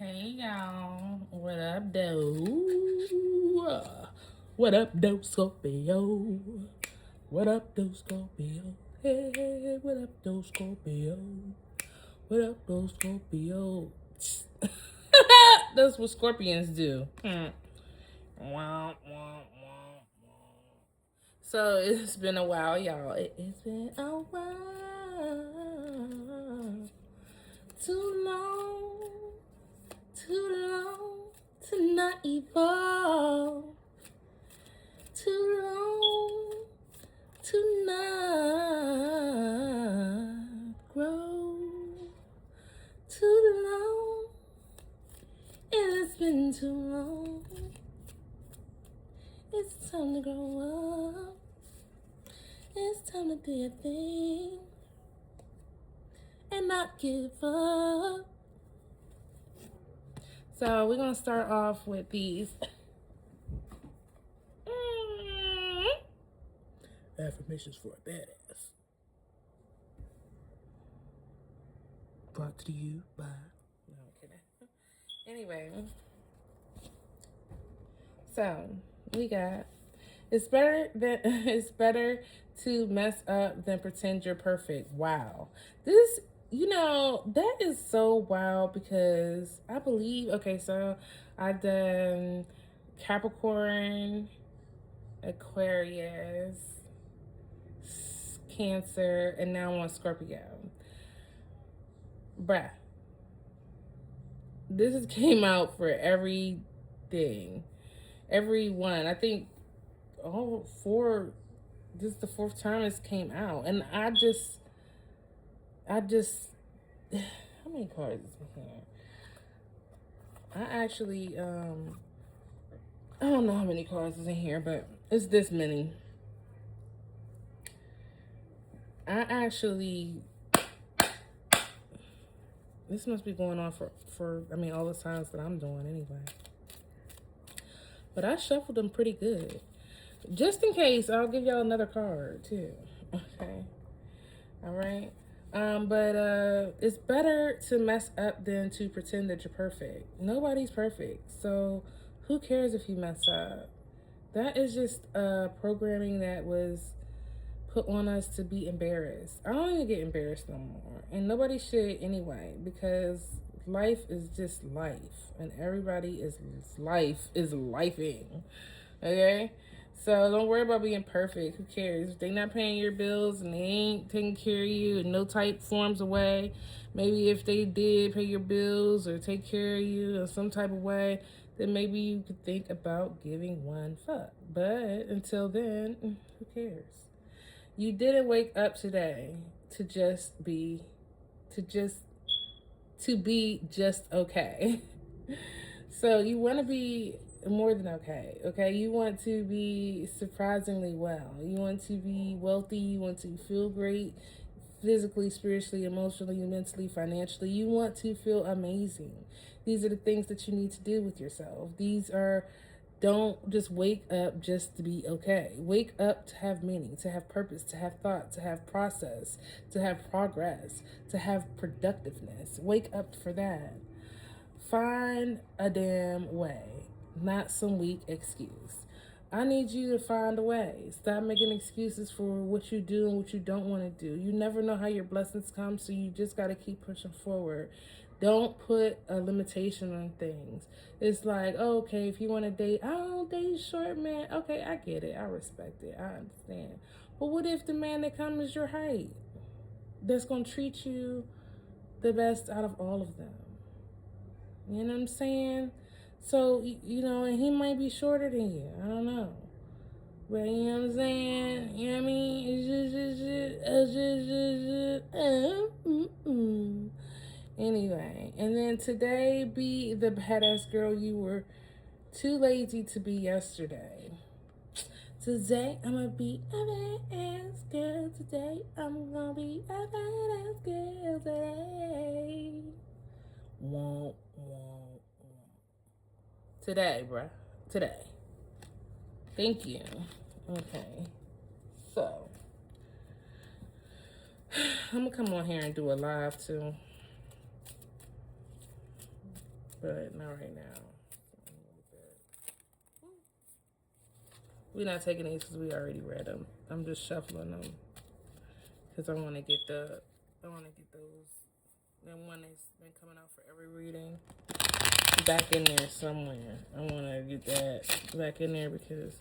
Hey y'all, what up, though? What up, though, Scorpio? What up, though, Scorpio? Hey, what up, though, Scorpio? What up, though, Scorpio? That's what scorpions do. So it's been a while, y'all. It's been a while. Too long to not evolve. Too long to not grow. Too long, it's been too long. It's time to grow up. It's time to do your thing and not give up. So we're gonna start off with these affirmations for a badass. Brought to you by. No, I'm kidding. Anyway, so we got. It's better to mess up than pretend you're perfect. Wow, this that is so wild because I believe. Okay, so I've done Capricorn, Aquarius, Cancer, and now I'm on Scorpio. Bruh, this has came out for everything, everyone. I think all four. This is the fourth time this came out, and I just, how many cards is in here? I actually, I don't know how many cards is in here, but it's this many. I actually, this must be going on for all the signs that I'm doing anyway. But I shuffled them pretty good. Just in case, I'll give y'all another card too. Okay. All right. But it's better to mess up than to pretend that you're perfect. Nobody's perfect. So who cares if you mess up? That is just programming that was put on us to be embarrassed. I don't even get embarrassed no more. And nobody should anyway, because life is just life. And everybody is life is lifing. Okay? So don't worry about being perfect. Who cares? If they're not paying your bills and they ain't taking care of you in no type forms of way, maybe if they did pay your bills or take care of you in some type of way, then maybe you could think about giving one fuck. But until then, who cares? You didn't wake up today to be just okay. So you want to be more than okay. Okay, you want to be surprisingly well. You want to be wealthy. You want to feel great physically, spiritually, emotionally, mentally, financially. You want to feel amazing. These are the things that you need to do with yourself. Don't just wake up just to be okay. Wake up to have meaning, to have purpose, to have thought, to have process, to have progress, to have productiveness. Wake up for that. Find a damn way, not some weak excuse. I need you to find a way. Stop making excuses for what you do and what you don't want to do. You never know how your blessings come, so you just got to keep pushing forward. Don't put a limitation on things. It's like, oh, okay, if you want to date, I don't date short men. Okay, I get it. I respect it. I understand. But what if the man that comes is your height? That's going to treat you the best out of all of them. You know what I'm saying? So, and he might be shorter than you. I don't know. But you know what I'm saying? You know what I mean? Anyway, and then today, be the badass girl you were too lazy to be yesterday. Today, I'm gonna be a badass girl. Today, I'm gonna be a badass girl today. Won't. Today, bruh. Today. Thank you. Okay. So, I'm gonna come on here and do a live too. but not right now. We're not taking these because we already read them. I'm just shuffling them because I want to get those. The one that's been coming out for every reading back in there somewhere. I want to get that back in there because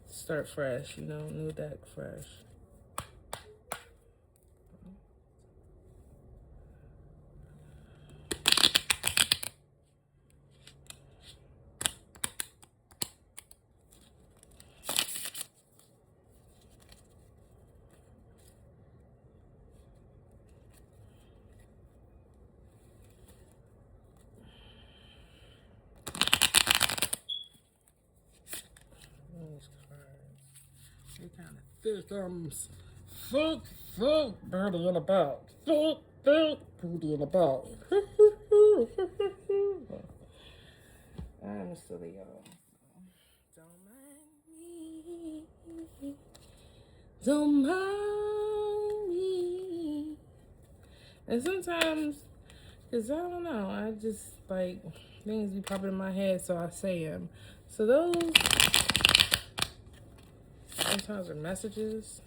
start fresh, new deck fresh. They kind of thick thumbs. Fuck, birdie in about. Fuck, birdie in about. I'm silly, y'all. Don't mind me. Don't mind me. And sometimes, because I don't know, I just like things be popping in my head, so I say them. So those sometimes are messages.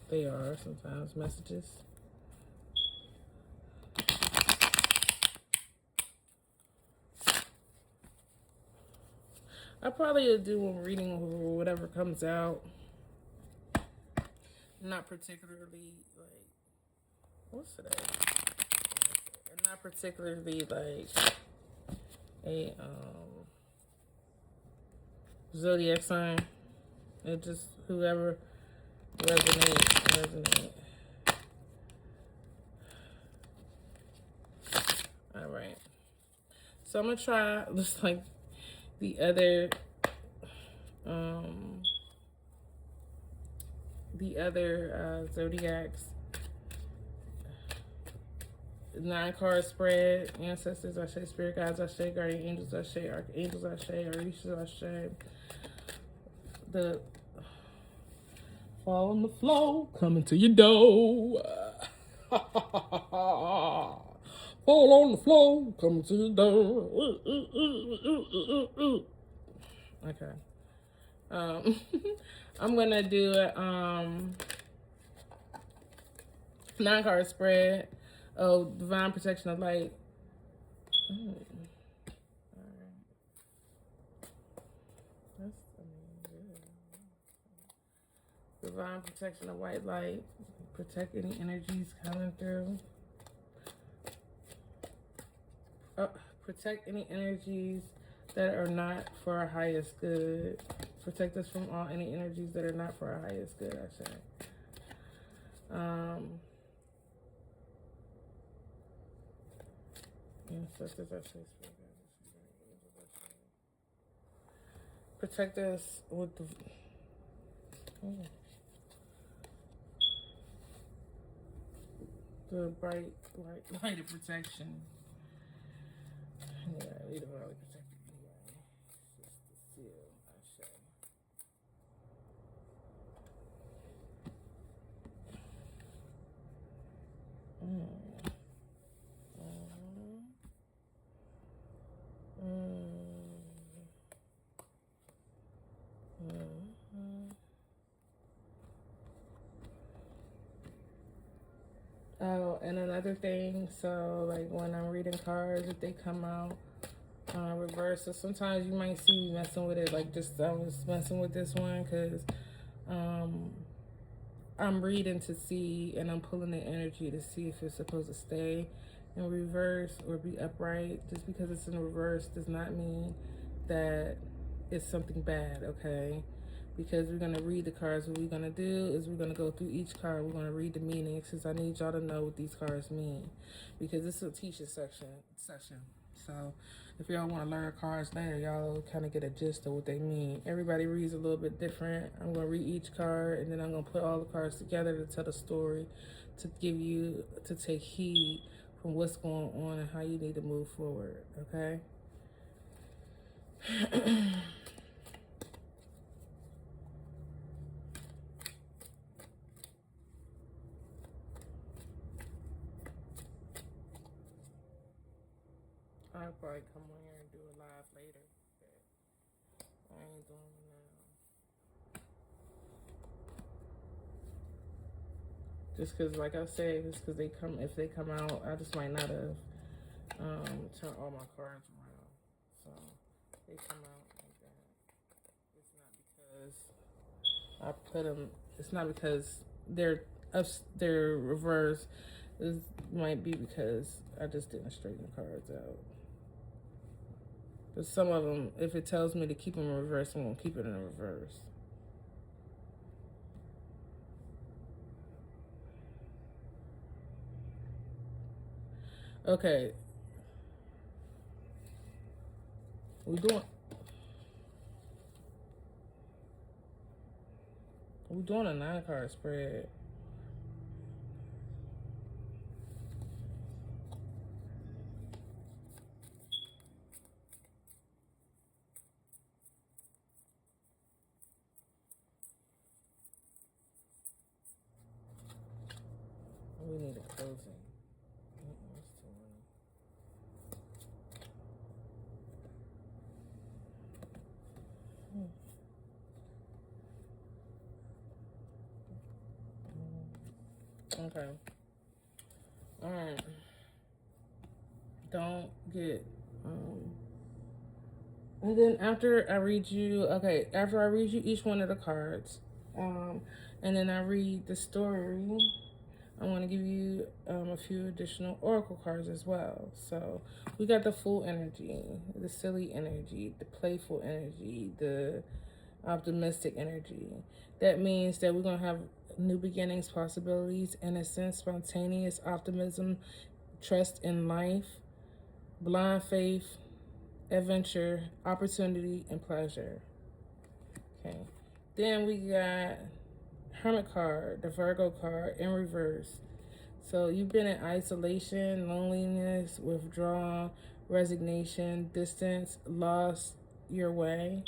They are sometimes messages. I probably will do a reading or whatever comes out. Not particularly like what's today? Not particularly like a zodiac sign. It just whoever resonate. All right. So I'm gonna try just like the other zodiacs. 9-card spread. Ancestors, I say spirit guides, I say guardian angels, I say archangels, I say orishas, I say the fall on the flow, coming to your door. Fall on the floor, coming to your door. Okay. I'm gonna do a 9-card spread. Oh, divine protection of light. All right. That's good. Divine protection of white light. Protect any energies coming through. Protect any energies that are not for our highest good. Protect us from all any energies that are not for our highest good, I say. Ancestors, I say. Protect us with the bright light of protection. Yeah, we don't really protect it anyway. It's just the seal, I say. Oh, and another thing, so like when I'm reading cards, if they come out reverse, so sometimes you might see me messing with it, like just I was messing with this one because I'm reading to see, and I'm pulling the energy to see if it's supposed to stay in reverse or be upright. Just because it's in reverse does not mean that it's something bad, okay? Because we're going to read the cards. What we're going to do is we're going to go through each card. We're going to read the meanings because I need y'all to know what these cards mean. Because this is a teacher session. So if y'all want to learn cards later, y'all kind of get a gist of what they mean. Everybody reads a little bit different. I'm going to read each card, and then I'm going to put all the cards together to tell the story, to give you, to take heed from what's going on and how you need to move forward, okay? I'll probably come on here and do a live later. But I ain't doing it now. Just cause, like I said, just cause if they come out, I just might not have turned all my cards around. So they come out like that. It's not because I put them. It's not because they're reversed. It might be because I just didn't straighten the cards out. But some of them, if it tells me to keep them in reverse, I'm gonna keep it in reverse. Okay, we doing a 9-card spread. We need a closing. Okay. All right. Don't get. And then after I read you, each one of the cards, and then I read the story, I want to give you a few additional oracle cards as well. So we got the full energy, the silly energy, the playful energy, the optimistic energy. That means that we're going to have new beginnings, possibilities, innocence, spontaneous optimism, trust in life, blind faith, adventure, opportunity, and pleasure. Okay. Then we got Hermit card, the Virgo card in reverse. So you've been in isolation, loneliness, withdrawal, resignation, distance, lost your way.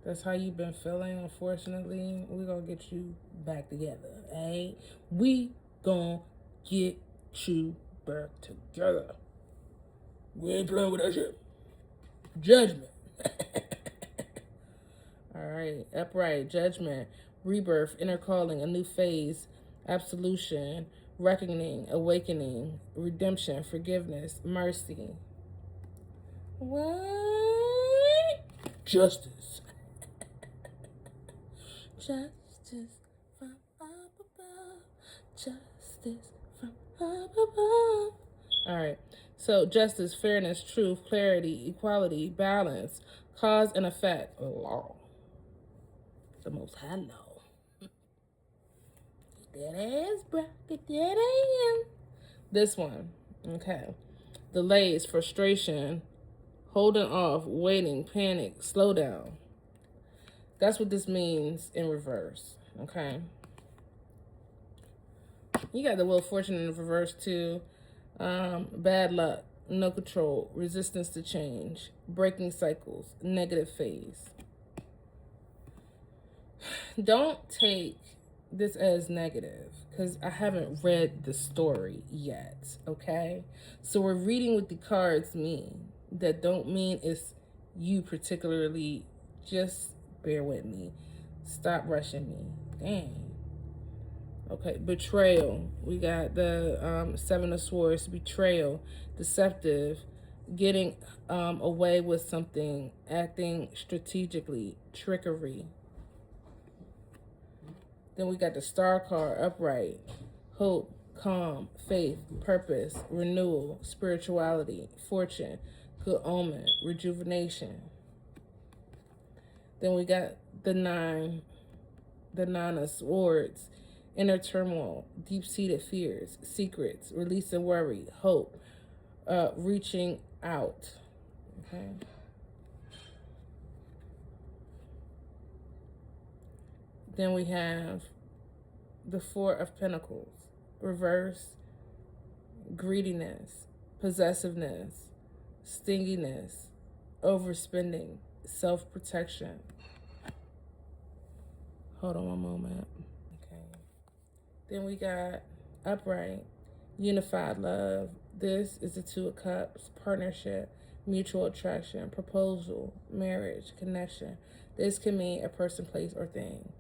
That's how you've been feeling, unfortunately. We're going to get you back together, hey? We going to get you back together. We ain't playing with that shit. Judgment. All right. Upright, judgment, rebirth, inner calling, a new phase, absolution, reckoning, awakening, redemption, forgiveness, mercy. What? Justice. Justice from up above. Justice from up above. All right. So justice, fairness, truth, clarity, equality, balance, cause and effect, law. The most high law. Get that ass, bro. Get that ass. This one. Okay. Delays, frustration, holding off, waiting, panic, slow down. That's what this means in reverse. Okay. You got the Wheel of Fortune in reverse too. Bad luck, no control, resistance to change, breaking cycles, negative phase. Don't take this as negative because I haven't read the story yet, okay? So we're reading what the cards mean. That don't mean it's you particularly. Just bear with me. Stop rushing me. Dang. Okay, betrayal. We got the 7 of Swords, betrayal, deceptive, getting away with something, acting strategically, trickery. Then we got the Star card, upright, hope, calm, faith, purpose, renewal, spirituality, fortune, good omen, rejuvenation. Then we got the 9 of Swords, inner turmoil, deep-seated fears, secrets, release and worry, hope, reaching out. Okay. Then we have the 4 of Pentacles, reverse, greediness, possessiveness, stinginess, overspending, self-protection. Hold on one moment. Okay. Then we got upright, unified love. This is the 2 of Cups, partnership, mutual attraction, proposal, marriage, connection. This can mean a person, place, or thing.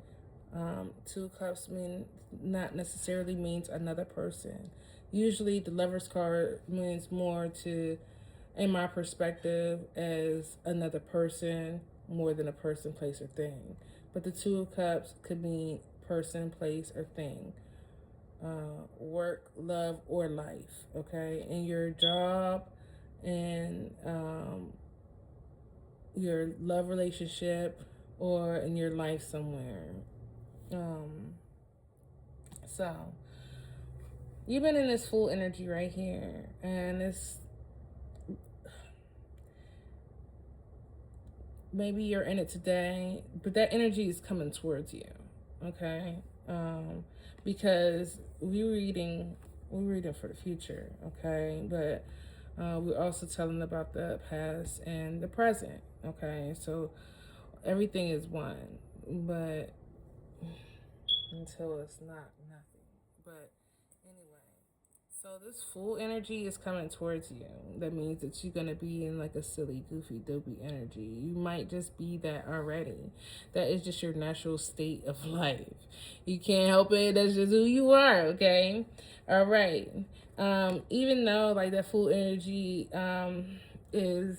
Two of Cups mean not necessarily means another person. Usually, the Lover's card means more to, in my perspective, as another person more than a person, place, or thing. But the Two of Cups could mean person, place, or thing. Work, love, or life. Okay, in your job, and your love relationship, or in your life somewhere. Um, so you've been in this full energy right here, and it's maybe you're in it today, but that energy is coming towards you. Okay, because we're reading for the future. Okay, but we're also telling about the past and the present. Okay, so everything is one, but until it's not nothing. But anyway, so this full energy is coming towards you. That means that you're gonna be in like a silly, goofy, dopey energy. You might just be that already. That is just your natural state of life. You can't help it. That's just who you are. Okay. All right. Even though like that full energy is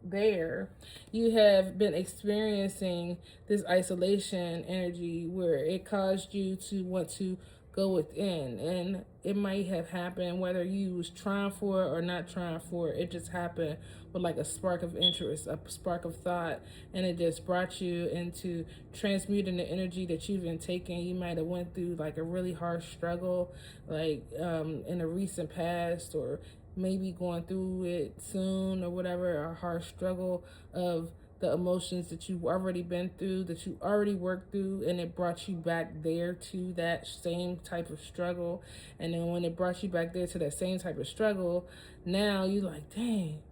there, you have been experiencing this isolation energy where it caused you to want to go within, and it might have happened whether you was trying for it or not trying for it. It just happened with like a spark of interest, a spark of thought, and it just brought you into transmuting the energy that you've been taking. You might have went through like a really hard struggle, like in a recent past, or maybe going through it soon or whatever, a hard struggle of the emotions that you've already been through, that you already worked through, and it brought you back there to that same type of struggle. And then when it brought you back there to that same type of struggle, now you're like, dang,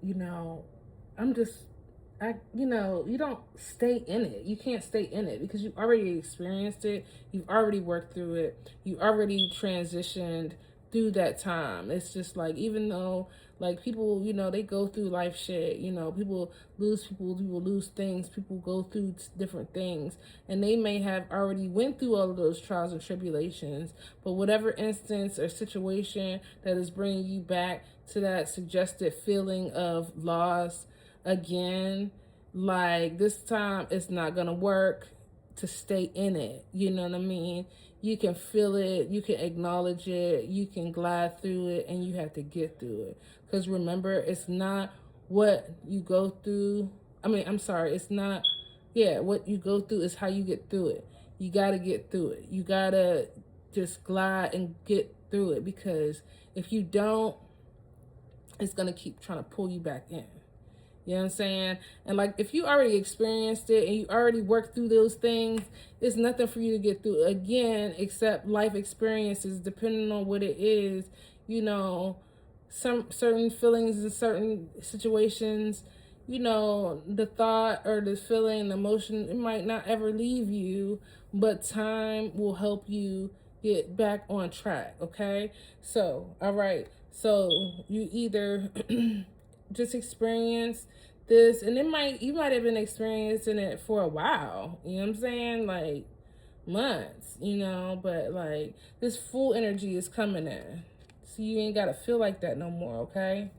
you know, I'm just you don't stay in it. You can't stay in it because you already experienced it. You've already worked through it. You already transitioned through that time. It's just like, even though like people, they go through life shit, people lose things, people go through different things, and they may have already went through all of those trials and tribulations, but whatever instance or situation that is bringing you back to that suggested feeling of loss again, like this time it's not gonna work to stay in it. You know what I mean? You can feel it, you can acknowledge it, you can glide through it, and you have to get through it. Because remember, it's not what you go through. I'm sorry, it's not, yeah, what you go through is how you get through it. You gotta get through it. You gotta just glide and get through it, because if you don't, it's gonna keep trying to pull you back in. You know what I'm saying? And like, if you already experienced it and you already worked through those things, it's nothing for you to get through again except life experiences, depending on what it is. Some certain feelings in certain situations, the thought or the feeling, the emotion, it might not ever leave you, but time will help you get back on track. Okay? So, all right. So you either just experience this, and you might have been experiencing it for a while, you know what I'm saying, like months, but like this full energy is coming in, so you ain't gotta feel like that no more. Okay?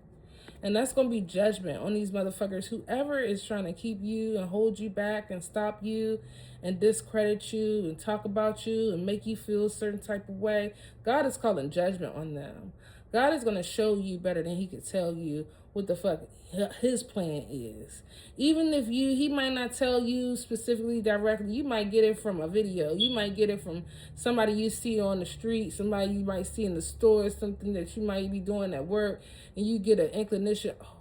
And that's gonna be judgment on these motherfuckers, whoever is trying to keep you and hold you back and stop you and discredit you and talk about you and make you feel a certain type of way. God is calling judgment on them. God is going to show you better than he could tell you what the fuck his plan is. Even if he might not tell you specifically directly, you might get it from a video. You might get it from somebody you see on the street, somebody you might see in the store, something that you might be doing at work, and you get an inclination, oh,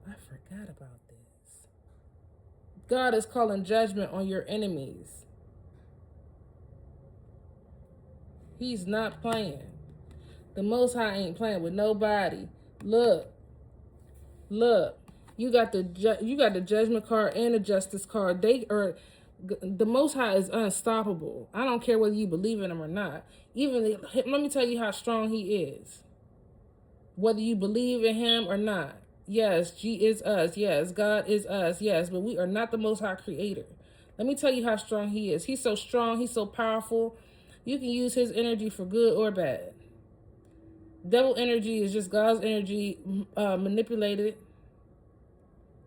I forgot about this. God is calling judgment on your enemies. He's not playing. The Most High ain't playing with nobody. Look. You got the judgment card and the justice card. The Most High is unstoppable. I don't care whether you believe in him or not. Let me tell you how strong he is. Whether you believe in him or not. Yes, G is us. Yes, God is us. Yes, but we are not the Most High Creator. Let me tell you how strong he is. He's so strong. He's so powerful. You can use his energy for good or bad. Devil energy is just God's energy manipulated.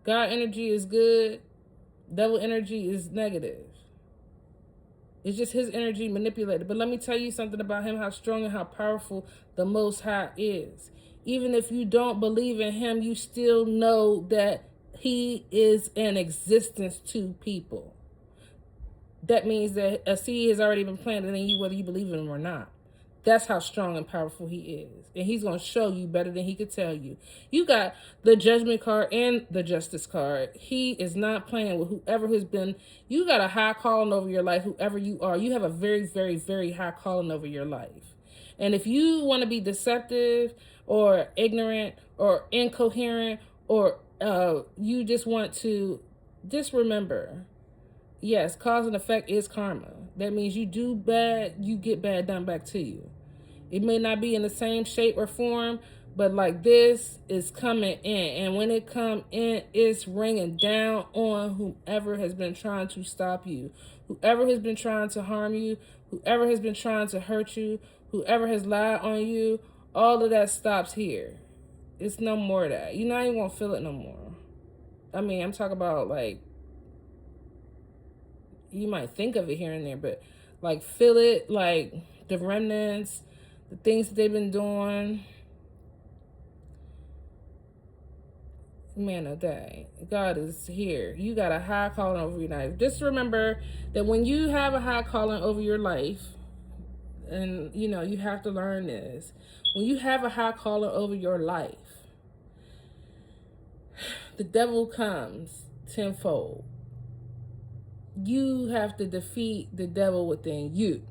God energy is good. Devil energy is negative. It's just his energy manipulated. But let me tell you something about him, how strong and how powerful the Most High is. Even if you don't believe in him, you still know that he is in existence to people. That means that a seed has already been planted in you, whether you believe in him or not. That's how strong and powerful he is. And he's going to show you better than he could tell you. You got the judgment card and the justice card. He is not playing with whoever has been. You got a high calling over your life, whoever you are. You have a very, very, very high calling over your life. And if you want to be deceptive or ignorant or incoherent or you just want to, just remember, yes, cause and effect is karma. That means you do bad, you get bad done back to you. It may not be in the same shape or form, but like this is coming in. And when it come in, it's ringing down on whoever has been trying to stop you, whoever has been trying to harm you, whoever has been trying to hurt you, whoever has lied on you. All of that stops here. It's no more of that. You're not even going to feel it no more. I mean, I'm talking about like, you might think of it here and there, but like feel it, like the remnants, the things that they've been doing. Man of day, God is here. You got a high calling over your life. Just remember that when you have a high calling over your life, and you know, you have to learn this. When you have a high calling over your life, the devil comes tenfold. You have to defeat the devil within you.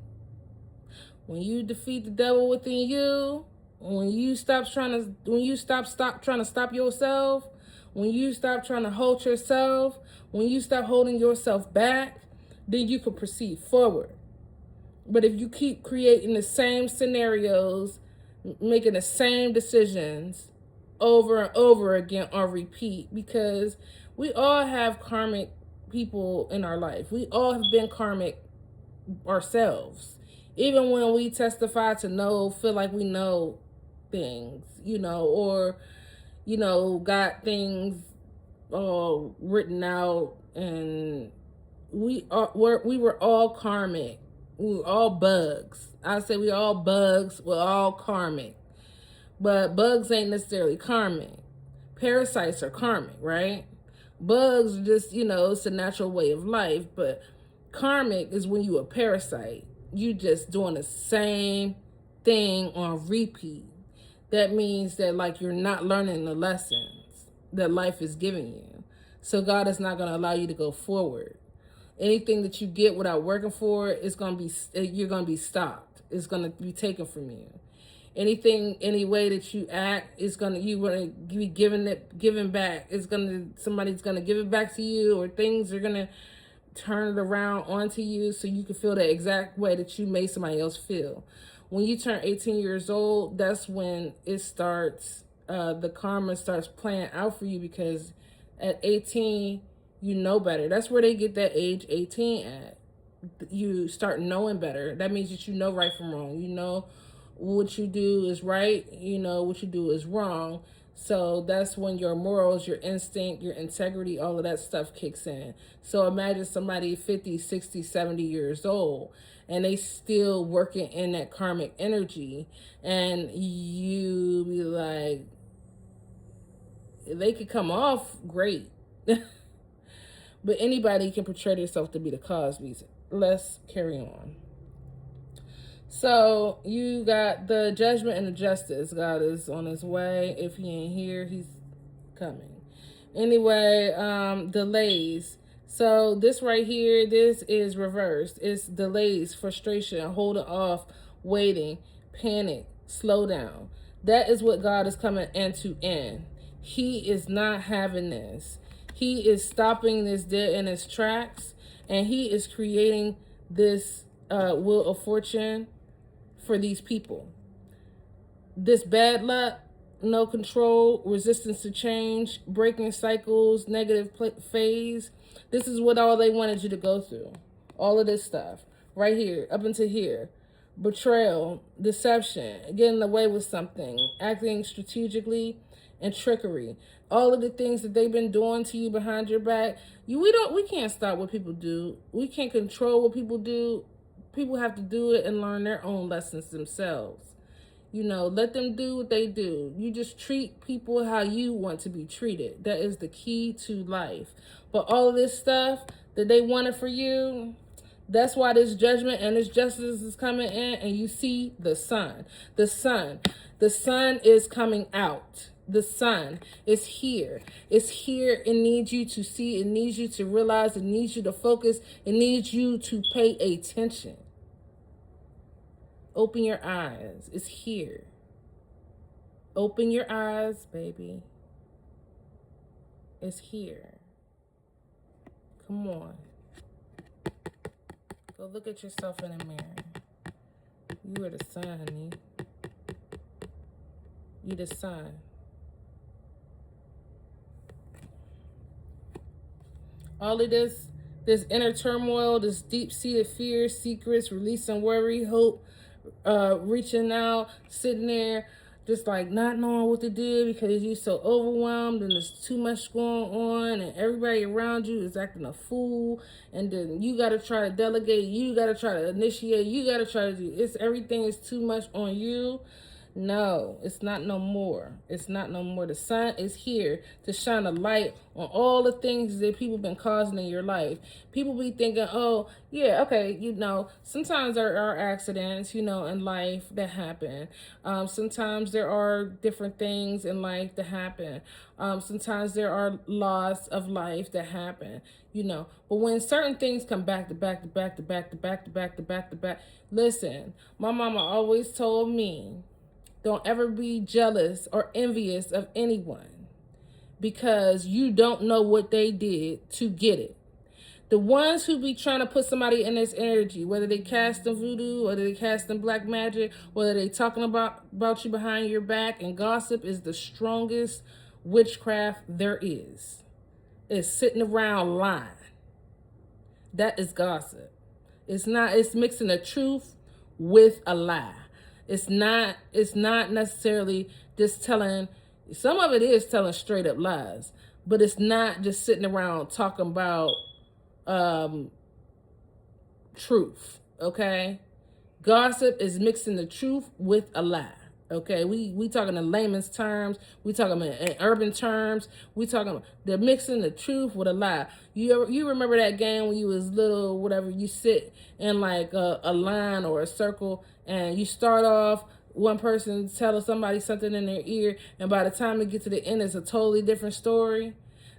When you defeat the devil within you, when you stop trying to stop yourself, when you stop trying to hold yourself, when you stop holding yourself back, then you can proceed forward. But if you keep creating the same scenarios, making the same decisions over and over again on repeat, because we all have karmic people in our life. We all have been karmic ourselves. Even when we testify to know, feel like we know things, you know, or, you know, got things written out, and we were all karmic. We were all bugs. I say we all bugs. We're all karmic. But bugs ain't necessarily karmic. Parasites are karmic, right? Bugs are just, you know, it's a natural way of life. But karmic is when you a parasite. You just doing the same thing on repeat. That means that like you're not learning the lessons that life is giving you. So God is not going to allow you to go forward. Anything that you get without working for it, you're going to be stopped. It's going to be taken from you. Anything, any way that you act, you're going to be given back. Somebody's going to give it back to you, or things are going to turn it around onto you so you can feel the exact way that you made somebody else feel. When you turn 18 years old, that's when it starts, the karma starts playing out for you, because at 18, you know better. That's where they get that age 18 at. You start knowing better. That means that you know right from wrong. You know what you do is right. You know what you do is wrong. So that's when your morals, your instinct, your integrity, all of that stuff kicks in. So imagine somebody 50, 60, 70 years old, and they still working in that karmic energy, and you be like, they could come off great. But anybody can portray themselves to be the Cosbys. Let's carry on. So you got the judgment and the justice. God is on his way. If he ain't here, he's coming. Anyway, delays. So this right here, this is reversed. It's delays, frustration, holding off, waiting, panic, slow down. That is what God is coming into in. He is not having this. He is stopping this dead in its tracks, and he is creating this wheel of fortune for these people. This bad luck no control, resistance to change, breaking cycles, negative phase. This is what all they wanted you to go through. All of this stuff right here, up until here. Betrayal, deception, getting away with something, acting strategically, and trickery. All of the things that they've been doing to you behind your back. We can't stop what people do. We can't control what people do. People have to do it and learn their own lessons themselves. Let them do what they do. You just treat people how you want to be treated. That is the key to life. But all of this stuff that they wanted for you, that's why this judgment and this justice is coming in, and you see the sun. The sun. The sun is coming out. The sun is here. It's here. It needs you to see. It needs you to realize. It needs you to focus. It needs you to pay attention. Open your eyes. It's here. Open your eyes, baby. It's here. Come on. Go look at yourself in the mirror. You are the sun, honey. You the sun. All of this inner turmoil, this deep-seated fear, secrets, releasing worry, hope, reaching out, sitting there, just like not knowing what to do because you're so overwhelmed and there's too much going on and everybody around you is acting a fool, and then you got to try to delegate, you got to try to initiate, you got to try to do, everything is too much on you. No, it's not no more. It's not no more. The sun is here to shine a light on all the things that people been causing in your life. People be thinking, oh, yeah, okay, sometimes there are accidents, in life that happen. Sometimes there are different things in life that happen. Sometimes there are loss of life that happen, But when certain things come back to back to back to back to back to back to back to back, listen, my mama always told me, don't ever be jealous or envious of anyone because you don't know what they did to get it. The ones who be trying to put somebody in this energy, whether they casting voodoo, whether they casting black magic, whether they talking about you behind your back, and gossip is the strongest witchcraft there is. It's sitting around lying. That is gossip. It's mixing the truth with a lie. It's not necessarily just telling, some of it is telling straight up lies, but it's not just sitting around talking about truth, okay? Gossip is mixing the truth with a lie, okay? We talking in layman's terms, we talking in urban terms, they're mixing the truth with a lie. You remember that game when you was little, whatever, you sit in like a line or a circle, and you start off one person telling somebody something in their ear, and by the time it gets to the end, it's a totally different story.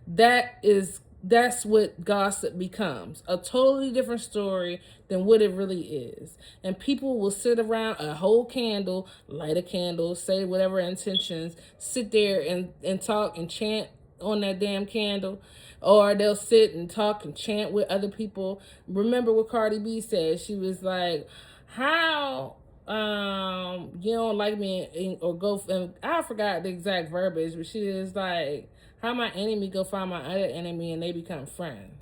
That's what gossip becomes, a totally different story than what it really is. And people will sit around a whole candle, light a candle, say whatever intentions, sit there and talk and chant on that damn candle, or they'll sit and talk and chant with other people. Remember what Cardi B said? She was like, how you don't like me, or go, and I forgot the exact verbiage, but she was like, how my enemy go find my other enemy and they become friends?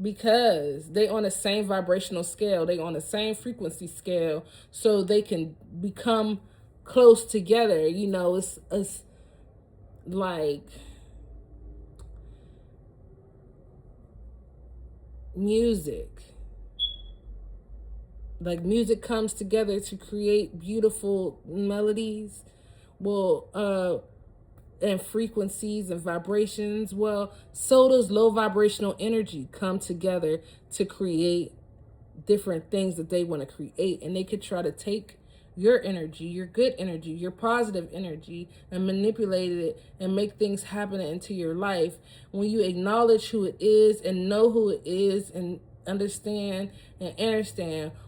Because they on the same vibrational scale, they on the same frequency scale, so they can become close together. It's like music. Like music comes together to create beautiful melodies. And frequencies and vibrations. Well, so does low vibrational energy come together to create different things that they want to create. And they could try to take your energy, your good energy, your positive energy, and manipulate it and make things happen into your life. When you acknowledge who it is and know who it is and understand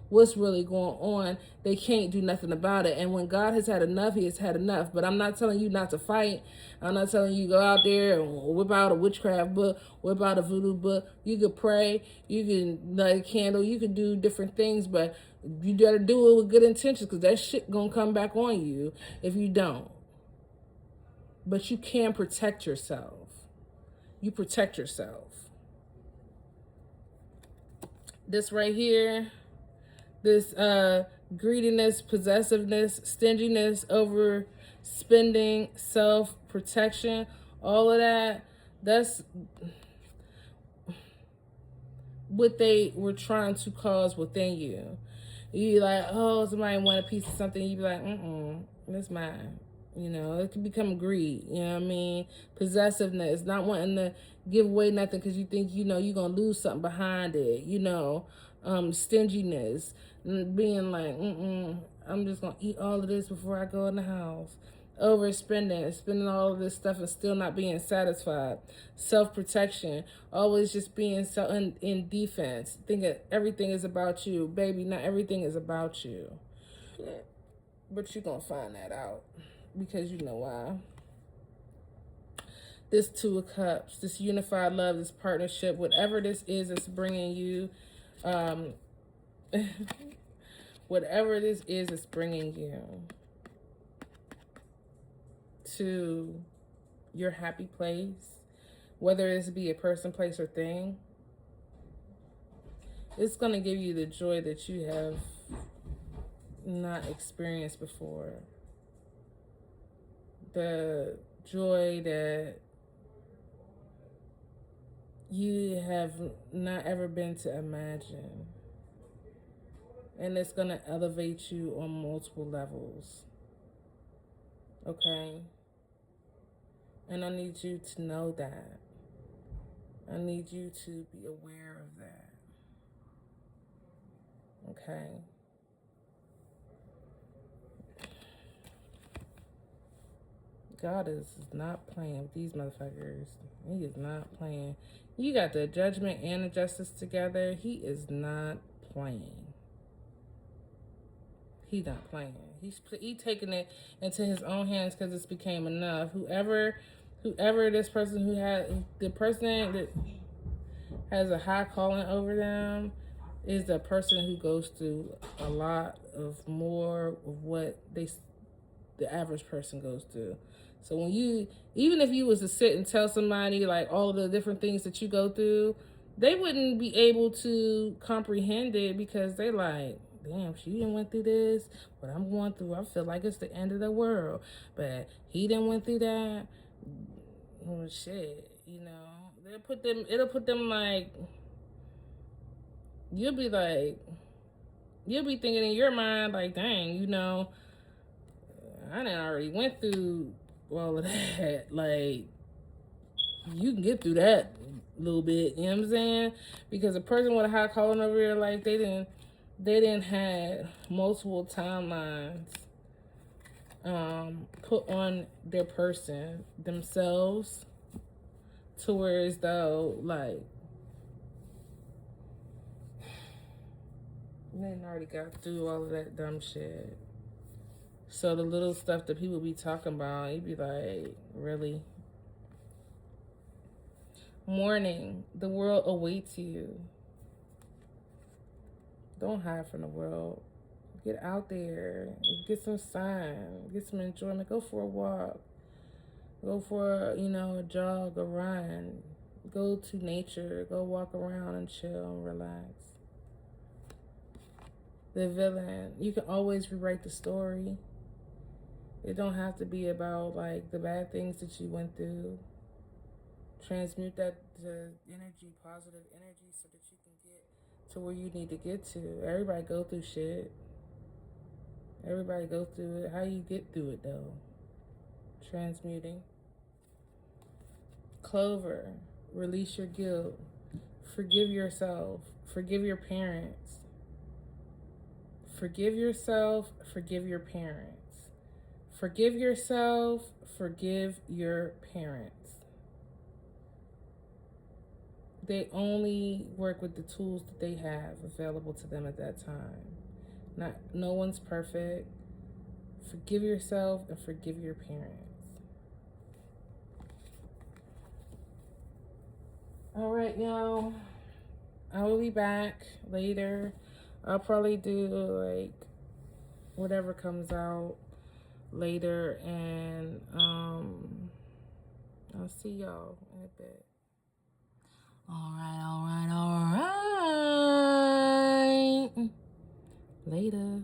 what's really going on, they can't do nothing about it. And when God has had enough, he has had enough. But I'm not telling you not to fight. I'm not telling you go out there and whip out a witchcraft book, whip out a voodoo book. You could pray, you can light a candle, you could do different things, but you gotta do it with good intentions, because that shit gonna come back on you if you don't. but you can protect yourself. You protect yourself. This right here, this greediness, possessiveness, stinginess, overspending, self-protection, all of that, that's what they were trying to cause within you. You like, oh, somebody want a piece of something, you be like, that's mine. You know, it can become greed. You know what I mean? Possessiveness, not wanting to give away nothing because you think, you know, you're going to lose something behind it. You know, stinginess, being like, I'm just going to eat all of this before I go in the house. Overspending, spending all of this stuff and still not being satisfied. Self-protection, always just being so in defense, thinking everything is about you. Baby, not everything is about you. But you're going to find that out. Because you know why. This Two of Cups, this unified love, this partnership, whatever this is that's bringing you, whatever this is that's bringing you to your happy place, whether it's be a person, place, or thing, it's going to give you the joy that you have not experienced before. The joy that you have not ever been to imagine. And it's going to elevate you on multiple levels. Okay? And I need you to know that. I need you to be aware of that. Okay? God is not playing with these motherfuckers. He is not playing. You got the Judgment and the Justice together. He is not playing. He's not playing. He's taking it into his own hands because it's became enough. Whoever this person who had the person that has a high calling over them is the person who goes through a lot of more of what the average person goes through. So when you, even if you was to sit and tell somebody like all of the different things that you go through, they wouldn't be able to comprehend it because they like, damn, she didn't went through this. What I'm going through, I feel like it's the end of the world. But he didn't went through that. Oh shit, you know. It'll put them like, you'll be thinking in your mind like, dang, you know, I done already went through all of that. Like, you can get through that a little bit, you know what I'm saying? Because a person with a high calling over here, like, they didn't have multiple timelines put on their person, themselves, to where as though, like, they already got through all of that dumb shit. So the little stuff that people be talking about, you'd be like, really? Morning, the world awaits you. Don't hide from the world. Get out there. Get some sun. Get some enjoyment. Go for a walk. Go for, a jog, a run. Go to nature. Go walk around and chill and relax. The villain. You can always rewrite the story. It don't have to be about, like, the bad things that you went through. Transmute that to energy, positive energy, so that you can get to where you need to get to. Everybody go through shit. Everybody go through it. How you get through it, though? Transmuting. Clover. Release your guilt. Forgive yourself. Forgive your parents. Forgive yourself. Forgive your parents. Forgive yourself. Forgive your parents. They only work with the tools that they have available to them at that time. No one's perfect. Forgive yourself and forgive your parents. All right, y'all. I will be back later. I'll probably do like whatever comes out later, and I'll see y'all in a bit. All right. Later.